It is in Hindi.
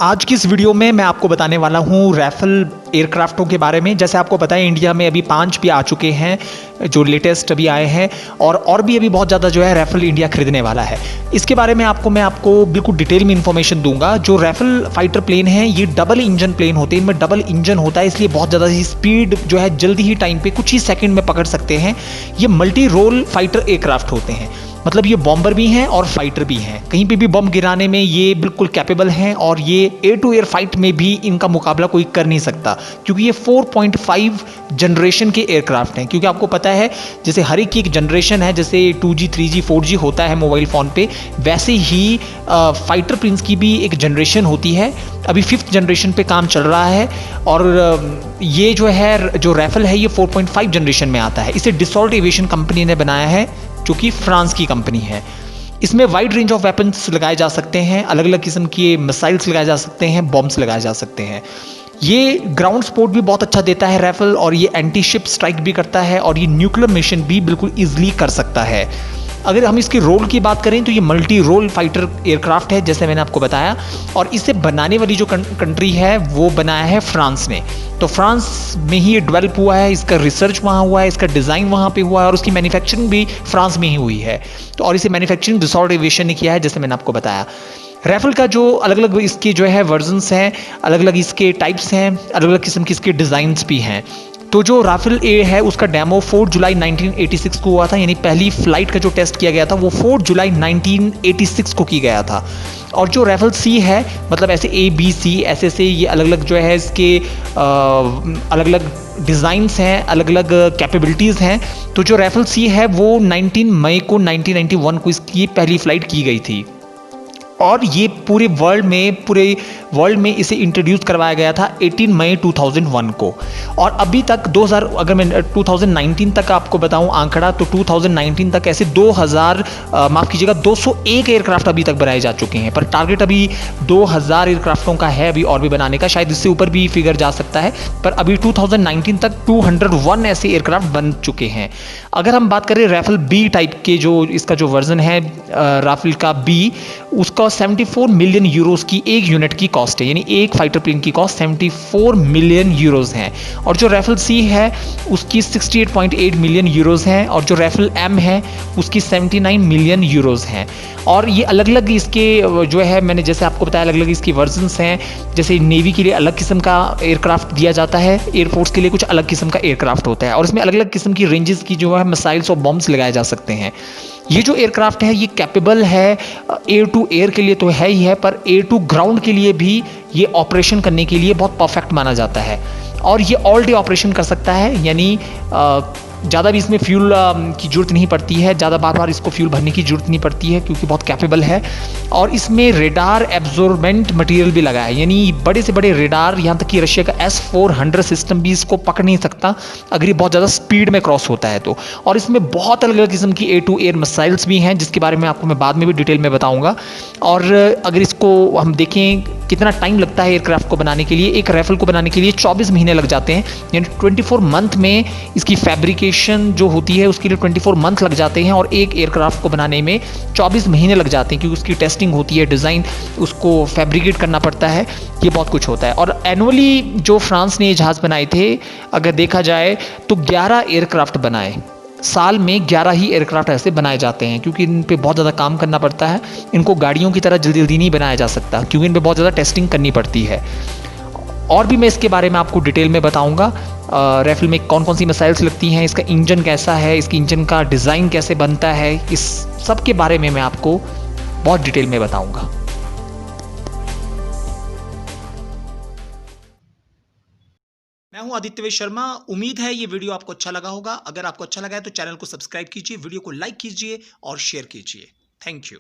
आज की इस वीडियो में मैं आपको बताने वाला हूँ राफेल एयरक्राफ्टों के बारे में। जैसे आपको पता है इंडिया में अभी 5 भी आ चुके हैं जो लेटेस्ट अभी आए हैं, और भी अभी बहुत ज़्यादा जो है राफेल इंडिया खरीदने वाला है। इसके बारे में मैं आपको बिल्कुल डिटेल में इन्फॉर्मेशन दूंगा। जो राफेल फाइटर प्लेन है ये डबल इंजन प्लेन होते हैं, इनमें डबल इंजन होता है, इसलिए बहुत ज़्यादा स्पीड जो है जल्दी ही टाइम पे कुछ ही सेकंड में पकड़ सकते हैं। ये मल्टी रोल फाइटर एयरक्राफ्ट होते हैं, मतलब ये बॉम्बर भी हैं और फाइटर भी हैं। कहीं पे भी बम गिराने में ये बिल्कुल कैपेबल हैं, और ये एयर टू एयर फाइट में भी इनका मुकाबला कोई कर नहीं सकता, क्योंकि ये 4.5 जनरेशन के एयरक्राफ्ट हैं। क्योंकि आपको पता है जैसे हर एक की एक जनरेशन है, जैसे 2G 3G 4G होता है मोबाइल फ़ोन पे, वैसे ही फाइटर प्लेन्स की भी एक जनरेशन होती है। अभी 5th जनरेशन पे काम चल रहा है, और ये जो राफेल है ये 4.5 जनरेशन में आता है। इसे डिसॉल्ट एविएशन कंपनी ने बनाया है, जो कि फ्रांस की कंपनी है। इसमें वाइड रेंज ऑफ वेपन्स लगाए जा सकते हैं, अलग अलग किस्म के मिसाइल्स लगाए जा सकते हैं, बॉम्ब्स लगाए जा सकते हैं। ये ग्राउंड सपोर्ट भी बहुत अच्छा देता है राफेल, और ये एंटी शिप स्ट्राइक भी करता है, और ये न्यूक्लियर मिशन भी बिल्कुल ईजिली कर सकता है। अगर हम इसके रोल की बात करें तो ये मल्टी रोल फाइटर एयरक्राफ्ट है, जैसे मैंने आपको बताया। और इसे बनाने वाली जो कंट्री है वो बनाया है फ्रांस ने। तो फ्रांस में ही ये डेवलप हुआ है, इसका रिसर्च वहाँ हुआ है, इसका डिज़ाइन वहाँ पे हुआ है, और उसकी मैन्युफैक्चरिंग भी फ्रांस में ही हुई है। तो और इसे मैन्युफैक्चरिंग डिसॉल्ट एविएशन ने किया है, जैसे मैंने आपको बताया। राफेल का जो अलग अलग इसके जो है वर्जन्स हैं, अलग अलग इसके टाइप्स हैं, अलग अलग किस्म के इसके डिज़ाइंस भी हैं। तो जो राफेल ए है उसका डेमो 4 जुलाई 1986 को हुआ था, यानी पहली फ्लाइट का जो टेस्ट किया गया था वो 4 जुलाई 1986 को की गया था। और जो राफेल सी है, मतलब ऐसे ए बी सी ऐसे से ये अलग अलग जो है इसके अलग अलग डिज़ाइंस हैं, अलग अलग कैपेबिलिटीज़ हैं। तो जो राफेल सी है वो 19 मई को 1991 को इसकी पहली फ्लाइट की गई थी, और ये पूरे वर्ल्ड में इसे इंट्रोड्यूस करवाया गया था 18 मई 2001 को। और अभी तक अगर मैं 2019 तक आपको बताऊं आंकड़ा, तो 2019 तक ऐसे 201 एयरक्राफ्ट अभी तक बनाए जा चुके हैं। पर टारगेट अभी 2000 एयरक्राफ्टों का है अभी और भी बनाने का, शायद इससे ऊपर भी फिगर जा सकता है। पर अभी 2019 तक 201 ऐसे एयरक्राफ्ट बन चुके हैं। अगर हम बात करें राफेल बी टाइप के, जो इसका जो वर्जन है राफेल का बी, उसका 74 मिलियन यूरोस की एक यूनिट की कॉस्ट है, यानी एक फाइटर प्लेन की कॉस्ट 74 मिलियन यूरोस है। और जो राफेल सी है उसकी 68.8 मिलियन यूरोस हैं, और जो राफेल एम है उसकी 79 मिलियन यूरोस हैं। और ये अलग अलग इसके जो है, मैंने जैसे आपको बताया, अलग अलग इसकी वर्जन्स हैं। जैसे नेवी के लिए अलग किस्म का एयरक्राफ्ट दिया जाता है, एयरफोर्स के लिए कुछ अलग किस्म का एयरक्राफ्ट होता है, और इसमें अलग अलग किस्म की रेंजेस की जो है मिसाइल्स और बॉम्ब्स लगाए जा सकते हैं। ये जो एयरक्राफ्ट है ये कैपेबल है एयर टू एयर के लिए तो है ही है, पर एयर टू ग्राउंड के लिए भी ये ऑपरेशन करने के लिए बहुत परफेक्ट माना जाता है। और ये ऑल डे ऑपरेशन कर सकता है, यानी ज़्यादा भी इसमें फ्यूल की ज़रूरत नहीं पड़ती है, ज़्यादा बार बार इसको फ्यूल भरने की ज़रूरत नहीं पड़ती है, क्योंकि बहुत कैपेबल है। और इसमें रेडार एब्जॉर्बेंट मटेरियल भी लगा है, यानी बड़े से बड़े रेडार, यहाँ तक कि रशिया का S-400 सिस्टम भी इसको पकड़ नहीं सकता अगर ये बहुत ज़्यादा स्पीड में क्रॉस होता है तो। और इसमें बहुत अलग अलग किस्म की एयर टू एयर मिसाइल्स भी हैं, जिसके बारे में आपको मैं बाद में भी डिटेल में बताऊँगा। और अगर इसको हम देखें कितना टाइम लगता है एयरक्राफ्ट को बनाने के लिए, एक राफेल को बनाने के लिए 24 महीने लग जाते हैं, यानी 24 मंथ में इसकी फैब्रिकेशन जो होती है उसके लिए 24 मंथ लग जाते हैं, और एक एयरक्राफ्ट को बनाने में 24 महीने लग जाते हैं, क्योंकि उसकी टेस्टिंग होती है, डिज़ाइन, उसको फैब्रिकेट करना पड़ता है, ये बहुत कुछ होता है। और एनुअली जो फ्रांस ने ये जहाज़ बनाए थे, अगर देखा जाए तो 11 एयरक्राफ्ट बनाए, साल में 11 ही एयरक्राफ्ट ऐसे बनाए जाते हैं, क्योंकि इन पे बहुत ज़्यादा काम करना पड़ता है। इनको गाड़ियों की तरह जल्दी जल्दी नहीं बनाया जा सकता, क्योंकि इन पे बहुत ज़्यादा टेस्टिंग करनी पड़ती है। और भी मैं इसके बारे में आपको डिटेल में बताऊंगा, राफेल में कौन कौन सी मिसाइल्स लगती हैं, इसका इंजन कैसा है, इसके इंजन का डिज़ाइन कैसे बनता है, इस सब के बारे में मैं आपको बहुत डिटेल में बताऊँगा। मैं हूं आदित्य शर्मा। उम्मीद है ये वीडियो आपको अच्छा लगा होगा। अगर आपको अच्छा लगा है तो चैनल को सब्सक्राइब कीजिए, वीडियो को लाइक कीजिए और शेयर कीजिए। Thank you.